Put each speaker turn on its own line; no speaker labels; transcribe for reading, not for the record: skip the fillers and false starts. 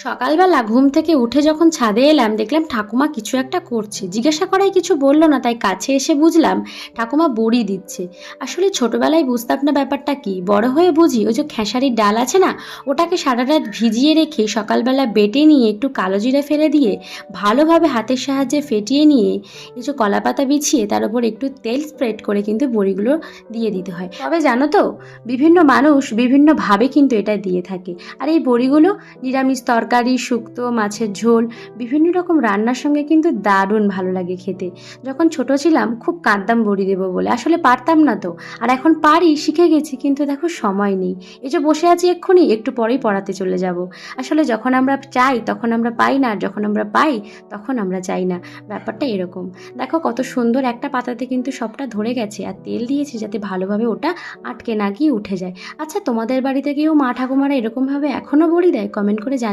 সকালবেলা ঘুম থেকে উঠে যখন ছাদে এলাম দেখলাম ঠাকুমা কিছু একটা করছে, জিজ্ঞাসা করায় কিছু বললো না, তাই কাছে এসে বুঝলাম ঠাকুমা বড়ি দিচ্ছে। আসলে ছোটবেলায় বুঝতাম না ব্যাপারটা কি, বড় হয়ে বুঝি ওই যে খেসারির ডাল আছে না, ওটাকে সারা রাত ভিজিয়ে রেখে সকালবেলা বেটে নিয়ে একটু কালো জিরা ফেলে দিয়ে ভালোভাবে হাতের সাহায্যে ফেটিয়ে নিয়ে এই যে কলা পাতা বিছিয়ে তার উপর একটু তেল স্প্রেড করে কিন্তু বড়িগুলো দিয়ে দিতে হয়। তবে জানো তো, বিভিন্ন মানুষ বিভিন্নভাবে কিন্তু এটা দিয়ে থাকে। আর এই বড়িগুলো নিরামিষ তরকারি, শুক্তো, মাছের ঝোল, বিভিন্ন রকম রান্নার সঙ্গে কিন্তু দারুণ ভালো লাগে খেতে। যখন ছোট ছিলাম খুব কাঁদতাম বড়ি দেবো বলে, আসলে পারতাম না তো। আর এখন পারি, শিখে গেছি, কিন্তু দেখো সময় নেই। এই যে বসে আছি এক্ষুনি, একটু পরেই পড়াতে চলে যাব। আসলে যখন আমরা চাই তখন আমরা পাই না, আর যখন আমরা পাই তখন আমরা চাই না। ব্যাপারটা এরকম। দেখো কত সুন্দর, একটা পাতাতে কিন্তু সবটা ধরে গেছে, আর তেল দিয়েছি যাতে ভালোভাবে ওটা আটকে না গিয়ে উঠে যায়। আচ্ছা, তোমাদের বাড়িতে কেউ মা ঠাকুমারা এরকমভাবে এখনও বড়ি দেয়? কমেন্ট করে জানিও।